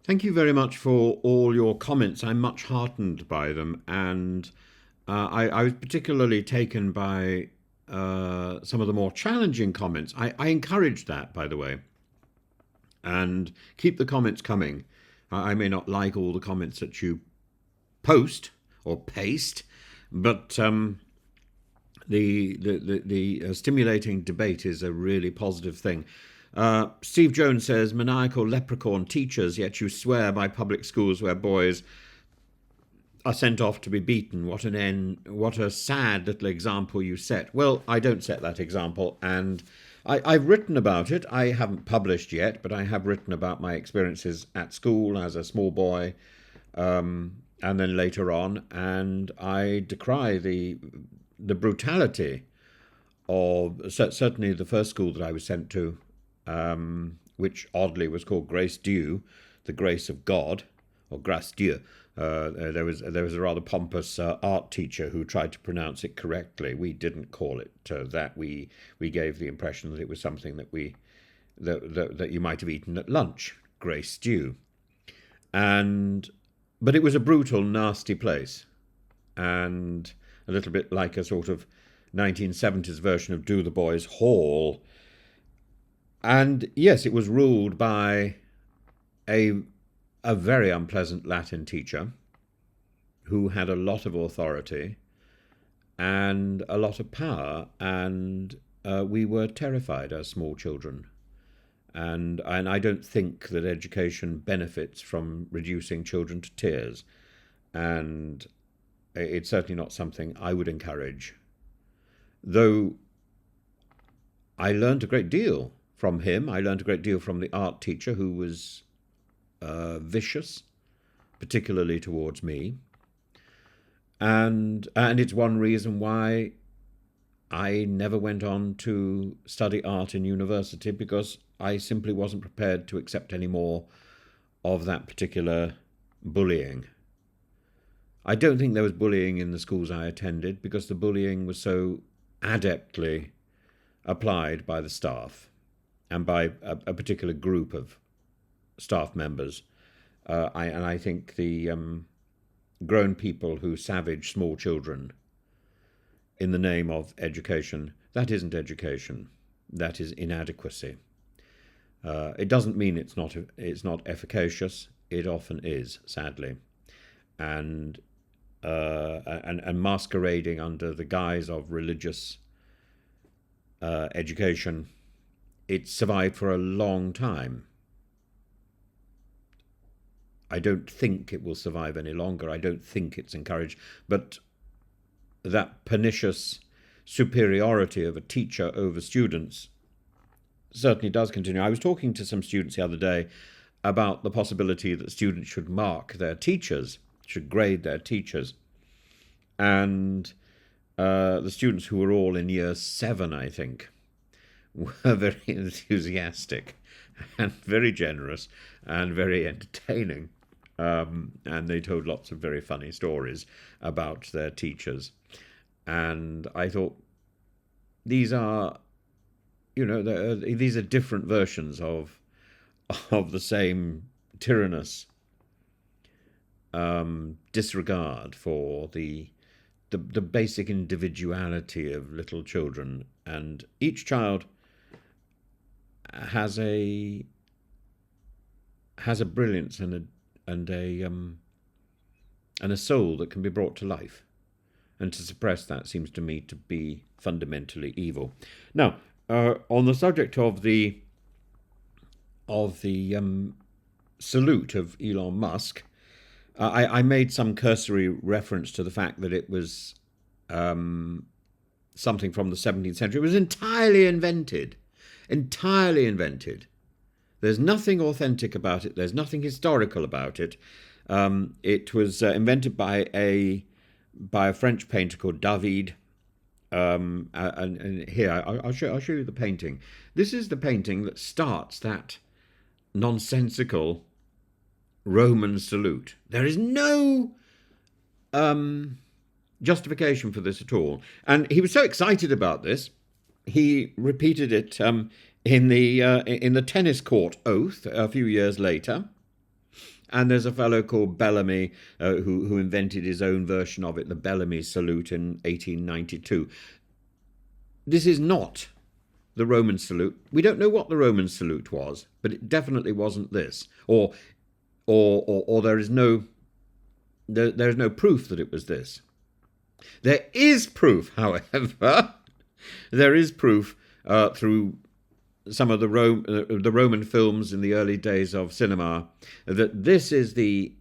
Thank you very much for all your comments. I'm much heartened by them, and I was particularly taken by some of the more challenging comments. I encourage that, by the way, and keep the comments coming. I may not like all the comments that you post or paste, but the stimulating debate is a really positive thing. Steve Jones says, maniacal leprechaun teachers, yet you swear by public schools where boys are sent off to be beaten. What a sad little example you set. Well, I don't set that example, and I've written about it. I haven't published yet, but I have written about my experiences at school as a small boy, and then later on, and I decry the brutality of certainly the first school that I was sent to, which oddly was called Grace Dieu, the grace of God, or Grâce Dieu. There was a rather pompous art teacher who tried to pronounce it correctly. We didn't call it that. We gave the impression that it was something that you might have eaten at lunch, Grace Dieu, but it was a brutal, nasty place, and a little bit like a sort of 1970s version of Do the Boys Hall. And yes, it was ruled by a very unpleasant Latin teacher who had a lot of authority and a lot of power, and we were terrified as small children. And I don't think that education benefits from reducing children to tears, and it's certainly not something I would encourage. Though I learned a great deal from him. I learned a great deal from the art teacher, who was vicious, particularly towards me. And it's one reason why I never went on to study art in university, because I simply wasn't prepared to accept any more of that particular bullying. I don't think there was bullying in the schools I attended, because the bullying was so adeptly applied by the staff and by a particular group of staff members. I think the grown people who savage small children in the name of education, that isn't education. That is inadequacy. It doesn't mean it's not efficacious. It often is, sadly, and masquerading under the guise of religious education. It survived for a long time. I don't think it will survive any longer. I don't think it's encouraged. But that pernicious superiority of a teacher over students certainly does continue. I was talking to some students the other day about the possibility that students should mark their teachers, should grade their teachers. And the students, who were all in year 7, I think, were very enthusiastic and very generous and very entertaining. And they told lots of very funny stories about their teachers. And I thought, these are, these are different versions of the same tyrannous disregard for the basic individuality of little children. And each child has a brilliance and a soul that can be brought to life, and to suppress that seems to me to be fundamentally evil. Now, on the subject of the salute of Elon Musk, I made some cursory reference to the fact that it was something from the 17th century. It was entirely invented. There's nothing authentic about it. There's nothing historical about it. It was invented by a French painter called David. And here I'll show you the painting. This is the painting that starts that nonsensical Roman salute. There is no justification for this at all. And he was so excited about this, he repeated it in the tennis court oath a few years later. And there's a fellow called Bellamy who invented his own version of it, the Bellamy salute in 1892. This is not the Roman salute. We don't know what the Roman salute was, but it definitely wasn't this. Or there is no proof that it was this. There is proof, however. There is proof through some of the Roman films in the early days of cinema that this is the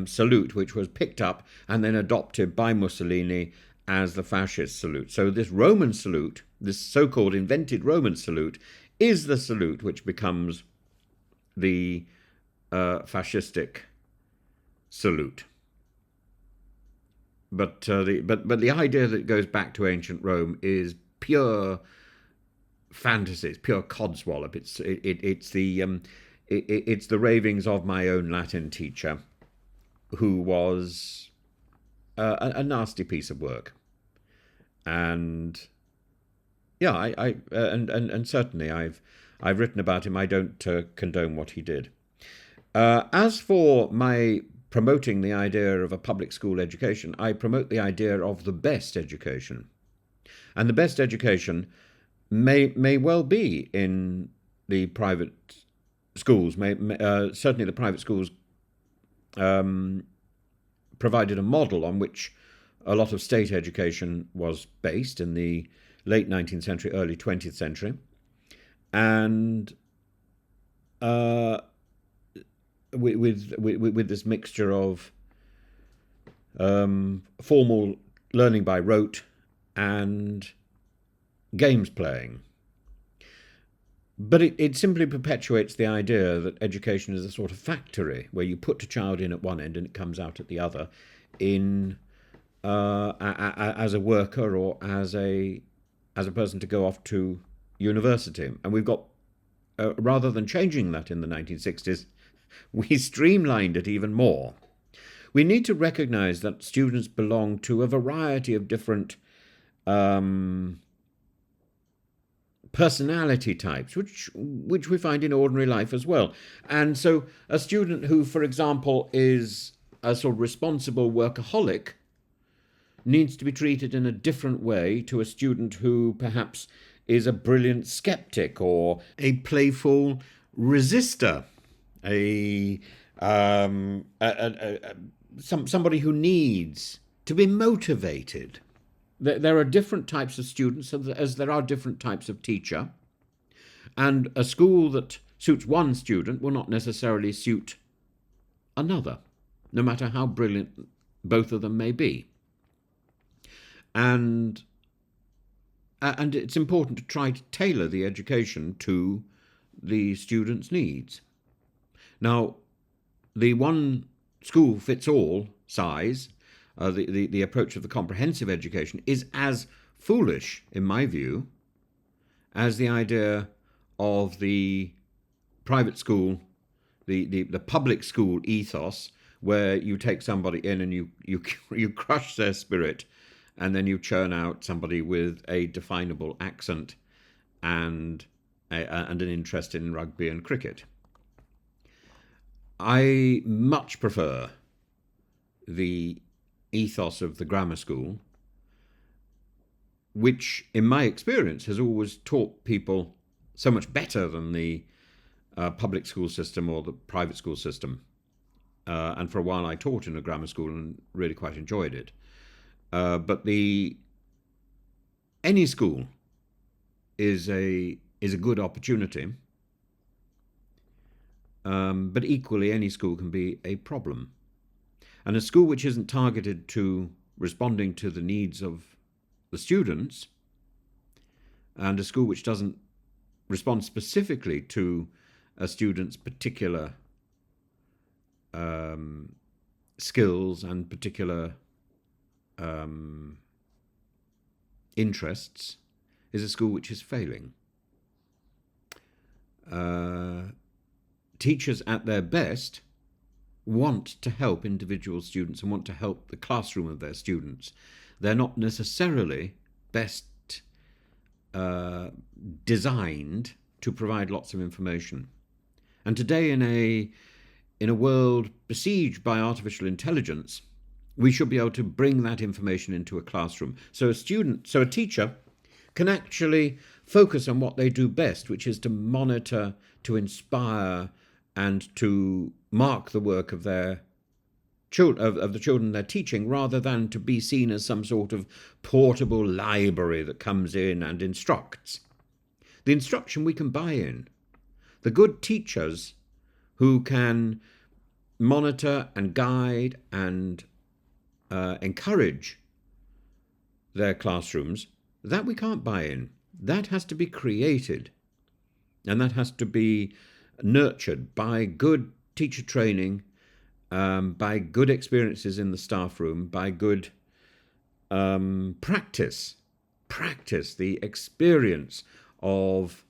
salute which was picked up and then adopted by Mussolini as the fascist salute. So this Roman salute, this so-called invented Roman salute, is the salute which becomes the fascistic salute. But the idea that it goes back to ancient Rome is pure fantasy. It's pure codswallop. It's the ravings of my own Latin teacher, who was a nasty piece of work. And yeah, and certainly I've written about him. I don't condone what he did. As for my promoting the idea of a public school education, I promote the idea of the best education. And the best education may well be in the private schools. Certainly the private schools provided a model on which a lot of state education was based in the late 19th century, early 20th century. And with this mixture of formal learning by rote and games playing. But it simply perpetuates the idea that education is a sort of factory where you put a child in at one end and it comes out at the other as a worker or as a person to go off to university. And we've got, rather than changing that in the 1960s, we streamlined it even more. We need to recognize that students belong to a variety of different personality types, which we find in ordinary life as well. And so a student who, for example, is a sort of responsible workaholic needs to be treated in a different way to a student who perhaps is a brilliant skeptic or a playful resistor, somebody who needs to be motivated. There are different types of students, as there are different types of teacher, and a school that suits one student will not necessarily suit another, no matter how brilliant both of them may be. And it's important to try to tailor the education to the student's needs. Now, the one school fits all size, the approach of the comprehensive education, is as foolish, in my view, as the idea of the private school, the public school ethos, where you take somebody in and you crush their spirit, and then you churn out somebody with a definable accent and an interest in rugby and cricket. I much prefer the ethos of the grammar school, which, in my experience, has always taught people so much better than the public school system or the private school system. And for a while I taught in a grammar school and really quite enjoyed it. But any school is a good opportunity. But equally, any school can be a problem. And a school which isn't targeted to responding to the needs of the students, and a school which doesn't respond specifically to a student's particular skills and particular interests, is a school which is failing. Teachers at their best want to help individual students and want to help the classroom of their students. They're not necessarily best designed to provide lots of information. And today, in a world besieged by artificial intelligence, we should be able to bring that information into a classroom. So a teacher can actually focus on what they do best, which is to monitor, to inspire, and to mark the work of their of the children they're teaching, rather than to be seen as some sort of portable library that comes in and instructs. The instruction we can buy in. The good teachers who can monitor and guide and encourage their classrooms, that we can't buy in. That has to be created, and that has to be nurtured by good teacher training, by good experiences in the staff room, by good practice, the experience of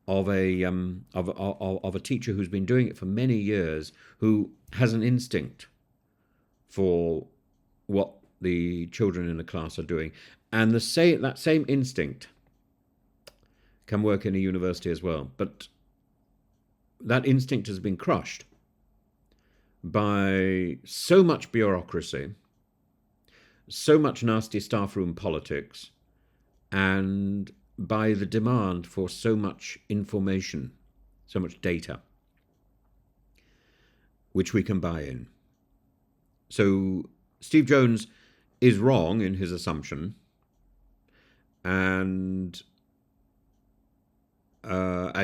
a teacher who's been doing it for many years, who has an instinct for what the children in the class are doing. And that same instinct can work in a university as well. But that instinct has been crushed by so much bureaucracy, so much nasty staff room politics, and by the demand for so much information, so much data, which we can buy in. So Steve Jones is wrong in his assumption, and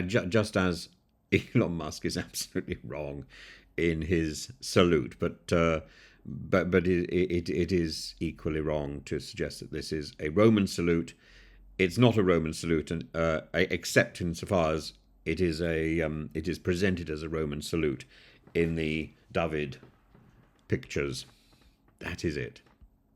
just as Elon Musk is absolutely wrong in his salute, but it is equally wrong to suggest that this is a Roman salute. It's not a Roman salute, except insofar as it is presented as a Roman salute in the David pictures. That is it.